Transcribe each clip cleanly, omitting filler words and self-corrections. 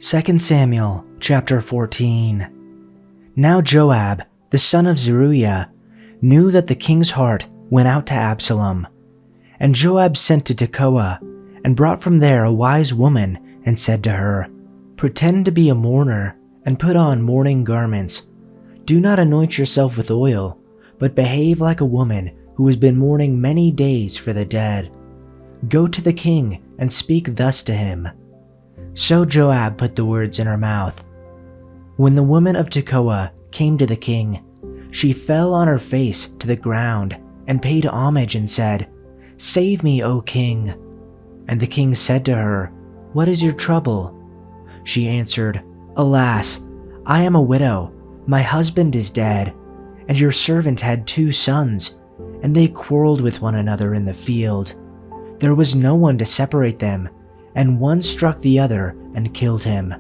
2 Samuel chapter 14. Now Joab, the son of Zeruiah, knew that the king's heart went out to Absalom. And Joab sent to Tekoa, and brought from there a wise woman, and said to her, "Pretend to be a mourner, and put on mourning garments. Do not anoint yourself with oil, but behave like a woman who has been mourning many days for the dead. Go to the king, and speak thus to him." So Joab put the words in her mouth. When the woman of Tekoa came to the king, she fell on her face to the ground and paid homage and said, "Save me, O king." And the king said to her, "What is your trouble?" She answered, "Alas, I am a widow. My husband is dead, and your servant had 2 sons, and they quarreled with one another in the field. There was no one to separate them, and one struck the other and killed him.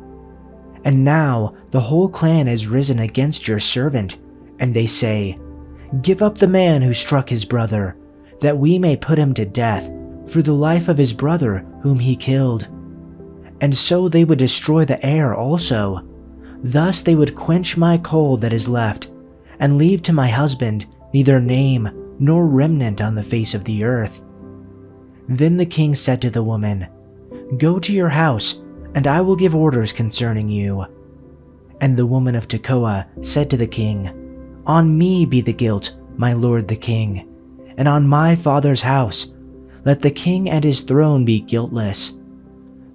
And now the whole clan has risen against your servant, and they say, 'Give up the man who struck his brother, that we may put him to death for the life of his brother whom he killed.' And so they would destroy the heir also. Thus they would quench my coal that is left, and leave to my husband neither name nor remnant on the face of the earth." Then the king said to the woman, "Go to your house, and I will give orders concerning you." And the woman of Tekoa said to the king, "On me be the guilt, my lord the king, and on my father's house. Let the king and his throne be guiltless."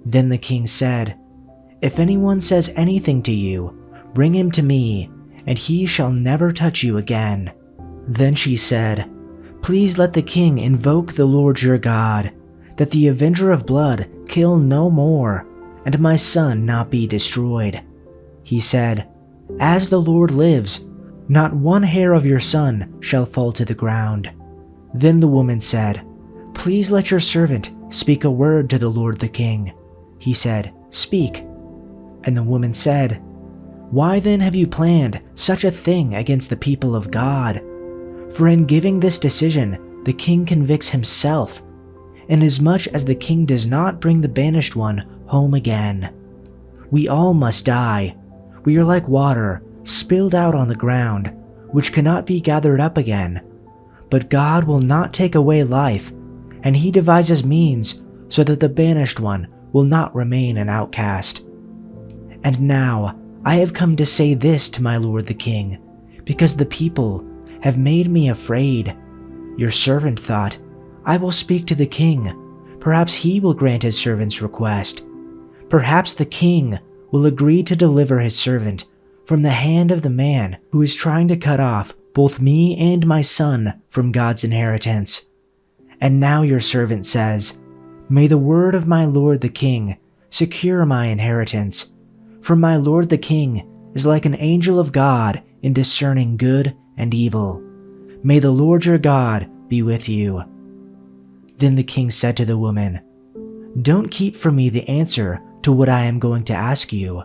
Then the king said, "If anyone says anything to you, bring him to me, and he shall never touch you again." Then she said, "Please let the king invoke the Lord your God, that the avenger of blood kill no more, and my son not be destroyed." He said, "As the Lord lives, not one hair of your son shall fall to the ground." Then the woman said, "Please let your servant speak a word to the Lord the king." He said, "Speak." And the woman said, "Why then have you planned such a thing against the people of God? For in giving this decision, the king convicts himself, inasmuch as the king does not bring the banished one home again. We all must die. We are like water spilled out on the ground, which cannot be gathered up again. But God will not take away life, and he devises means so that the banished one will not remain an outcast. And now I have come to say this to my lord the king, because the people have made me afraid. Your servant thought, I will speak to the king. Perhaps he will grant his servant's request. Perhaps the king will agree to deliver his servant from the hand of the man who is trying to cut off both me and my son from God's inheritance. And now your servant says, may the word of my lord the king secure my inheritance. For my lord the king is like an angel of God in discerning good and evil. May the Lord your God be with you." Then the king said to the woman, "Don't keep from me the answer to what I am going to ask you."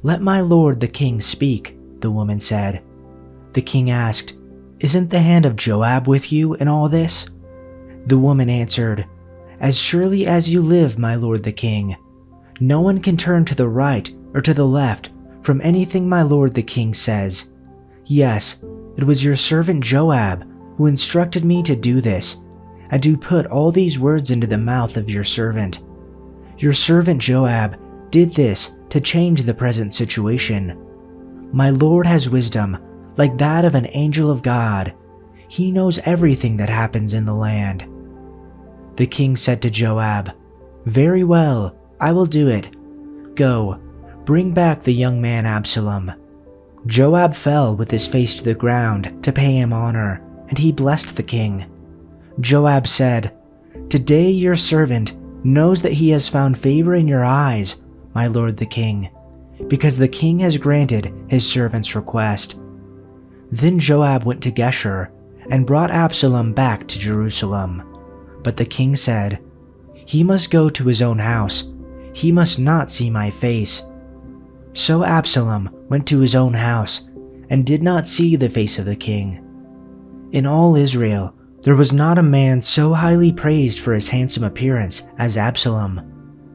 "Let my lord the king speak," the woman said. The king asked, "Isn't the hand of Joab with you in all this?" The woman answered, "As surely as you live, my lord the king. No one can turn to the right or to the left from anything my lord the king says. Yes, it was your servant Joab who instructed me to do this, and to put all these words into the mouth of your servant. Your servant Joab did this to change the present situation. My lord has wisdom like that of an angel of God. He knows everything that happens in the land." The king said to Joab, "Very well, I will do it. Go, bring back the young man Absalom." Joab fell with his face to the ground to pay him honor, and he blessed the king. Joab said, "Today your servant knows that he has found favor in your eyes, my lord the king, because the king has granted his servant's request." Then Joab went to Geshur and brought Absalom back to Jerusalem. But the king said, "He must go to his own house. He must not see my face." So Absalom went to his own house and did not see the face of the king. In all Israel, there was not a man so highly praised for his handsome appearance as Absalom.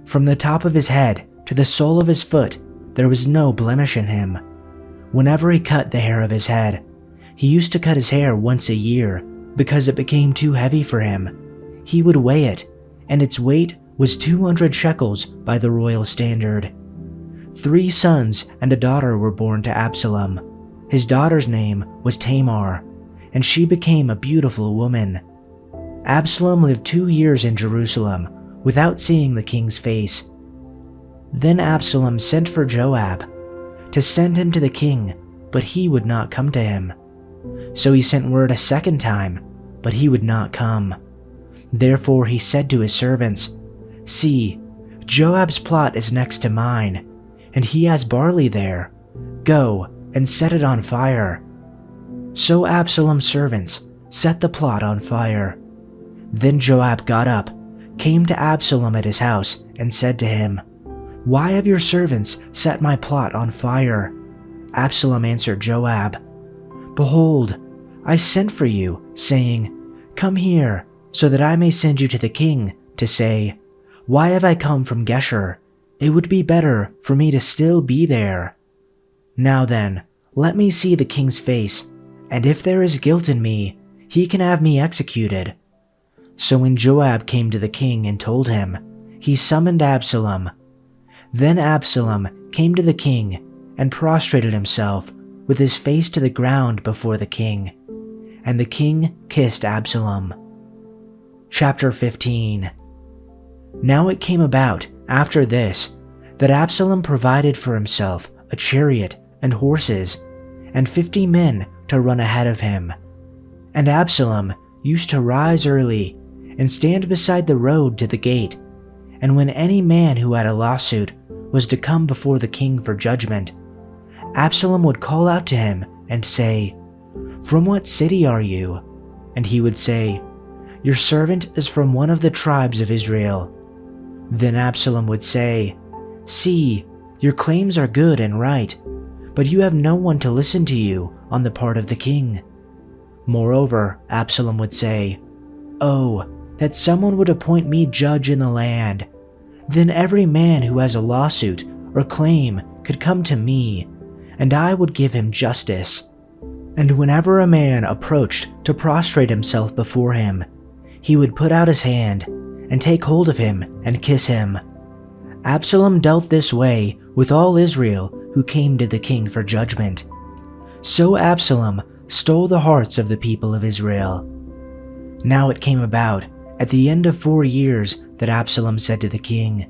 From the top of his head To the sole of his foot, there was no blemish in him. Whenever he cut the hair of his head, he used to cut his hair once a year because it became too heavy for him. He would weigh it, and its weight was 200 shekels by the royal standard. 3 sons and a daughter were born to Absalom. His daughter's name was Tamar, and she became a beautiful woman. Absalom lived 2 years in Jerusalem without seeing the king's face. Then Absalom sent for Joab to send him to the king, but he would not come to him. So he sent word a second time, but he would not come. Therefore he said to his servants, "See, Joab's plot is next to mine, and he has barley there. Go and set it on fire." So Absalom's servants set the plot on fire. Then Joab got up, came to Absalom at his house, and said to him, "Why have your servants set my plot on fire?" Absalom answered Joab, "Behold, I sent for you, saying, 'Come here, so that I may send you to the king,' to say, 'Why have I come from Geshur? It would be better for me to still be there.' Now then, let me see the king's face, and if there is guilt in me, he can have me executed." So when Joab came to the king and told him, he summoned Absalom. Then Absalom came to the king and prostrated himself with his face to the ground before the king, and the king kissed Absalom. Chapter 15. Now it came about after this that Absalom provided for himself a chariot and horses, and 50 men to run ahead of him. And Absalom used to rise early and stand beside the road to the gate, and when any man who had a lawsuit was to come before the king for judgment, Absalom would call out to him and say, "From what city are you?" And he would say, "Your servant is from one of the tribes of Israel." Then Absalom would say, "See, your claims are good and right, but you have no one to listen to you on the part of the king." Moreover, Absalom would say, "Oh, that someone would appoint me judge in the land. Then every man who has a lawsuit or claim could come to me, and I would give him justice." And whenever a man approached to prostrate himself before him, he would put out his hand and take hold of him and kiss him. Absalom dealt this way with all Israel who came to the king for judgment. So Absalom stole the hearts of the people of Israel. Now it came about at the end of 4 years that Absalom said to the king,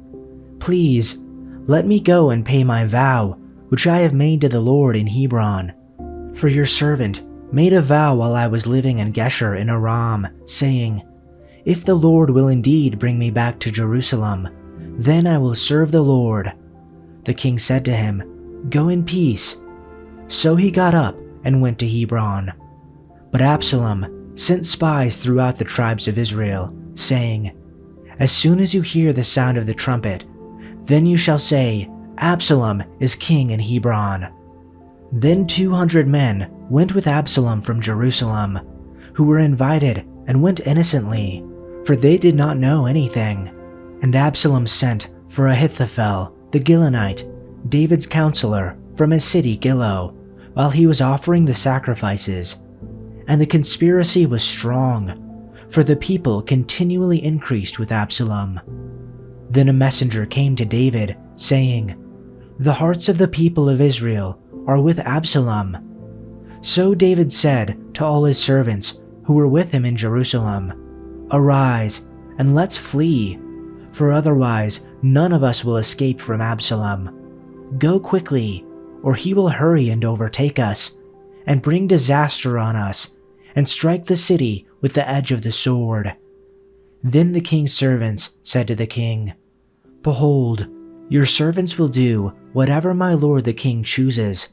"Please, let me go and pay my vow, which I have made to the Lord in Hebron. For your servant made a vow while I was living in Geshur in Aram, saying, 'If the Lord will indeed bring me back to Jerusalem, then I will serve the Lord.'" The king said to him, "Go in peace." So he got up and went to Hebron. But Absalom sent spies throughout the tribes of Israel, saying, "As soon as you hear the sound of the trumpet, then you shall say, 'Absalom is king in Hebron.'" Then 200 men went with Absalom from Jerusalem, who were invited and went innocently, for they did not know anything. And Absalom sent for Ahithophel the Gilonite, David's counselor, from his city Gilo, while he was offering the sacrifices. And the conspiracy was strong, for the people continually increased with Absalom. Then a messenger came to David, saying, "The hearts of the people of Israel are with Absalom." So David said to all his servants who were with him in Jerusalem, "Arise, and let's flee, for otherwise none of us will escape from Absalom. Go quickly, or he will hurry and overtake us, and bring disaster on us, and strike the city with the edge of the sword." Then the king's servants said to the king, "Behold, your servants will do whatever my lord the king chooses."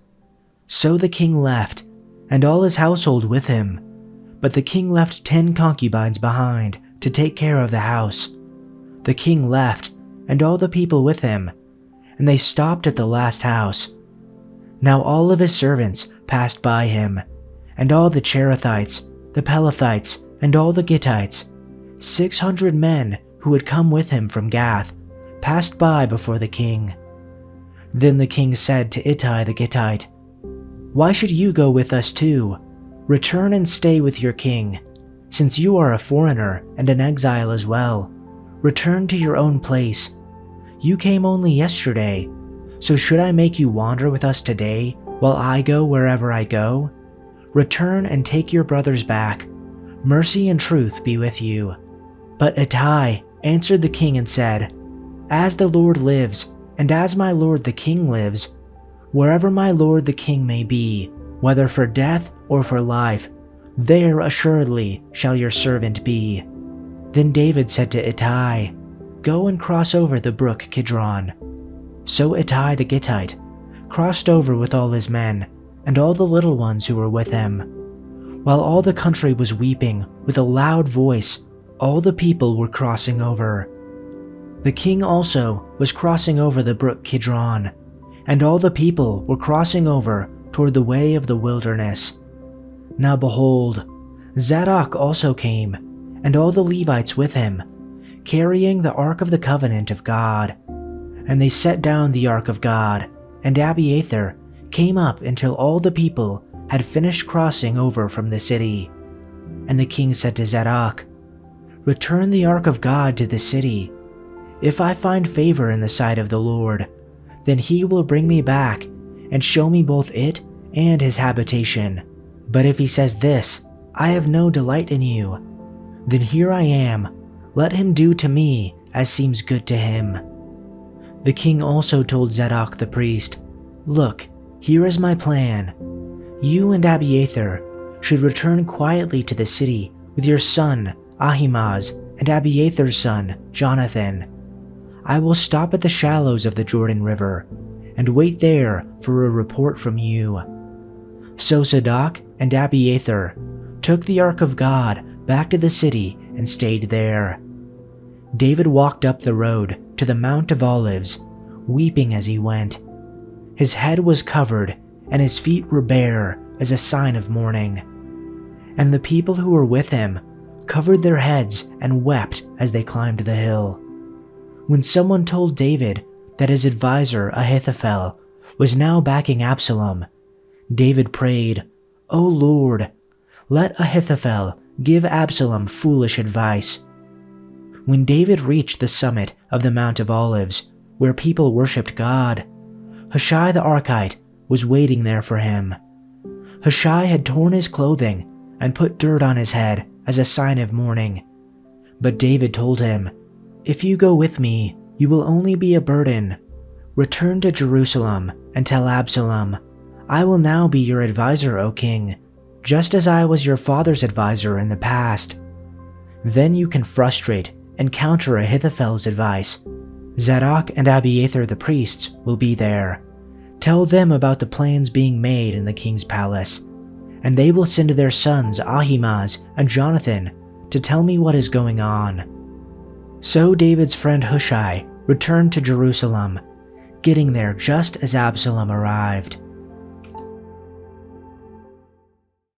So the king left, and all his household with him. But the king left 10 concubines behind to take care of the house. The king left, and all the people with him, and they stopped at the last house. Now all of his servants passed by him, and all the Cherethites, the Pelethites, and all the Gittites, 600 men who had come with him from Gath, passed by before the king. Then the king said to Ittai the Gittite, "Why should you go with us too? Return and stay with your king. Since you are a foreigner and an exile as well, return to your own place. You came only yesterday, so should I make you wander with us today while I go wherever I go? Return and take your brothers back. Mercy and truth be with you." But Ittai answered the king and said, "As the Lord lives, and as my lord the king lives, wherever my lord the king may be, whether for death or for life, there assuredly shall your servant be." Then David said to Ittai, "Go and cross over the brook Kidron." So Ittai the Gittite crossed over with all his men and all the little ones who were with him. While all the country was weeping with a loud voice, all the people were crossing over. The king also was crossing over the brook Kidron, and all the people were crossing over toward the way of the wilderness. Now behold, Zadok also came, and all the Levites with him, carrying the ark of the covenant of God. And they set down the ark of God, and Abiathar came up until all the people had finished crossing over from the city. And the king said to Zadok, "Return the ark of God to the city. If I find favor in the sight of the Lord, then he will bring me back and show me both it and his habitation. But if he says this, 'I have no delight in you,' then here I am, let him do to me as seems good to him." The king also told Zadok the priest, "Look, here is my plan. You and Abiathar should return quietly to the city with your son Ahimaaz and Abiathar's son Jonathan. I will stop at the shallows of the Jordan River and wait there for a report from you." So Zadok and Abiathar took the ark of God back to the city and stayed there. David walked up the road to the Mount of Olives, weeping as he went. His head was covered and his feet were bare as a sign of mourning. And the people who were with him covered their heads and wept as they climbed the hill. When someone told David that his advisor Ahithophel was now backing Absalom, David prayed, "O Lord, let Ahithophel give Absalom foolish advice." When David reached the summit of the Mount of Olives, where people worshipped God, Hushai the Archite was waiting there for him. Hushai had torn his clothing and put dirt on his head as a sign of mourning. But David told him, "If you go with me, you will only be a burden. Return to Jerusalem and tell Absalom, 'I will now be your advisor, O king, just as I was your father's advisor in the past.' Then you can frustrate and counter Ahithophel's advice. Zadok and Abiathar the priests will be there. Tell them about the plans being made in the king's palace, and they will send their sons Ahimaaz and Jonathan to tell me what is going on." So David's friend Hushai returned to Jerusalem, getting there just as Absalom arrived.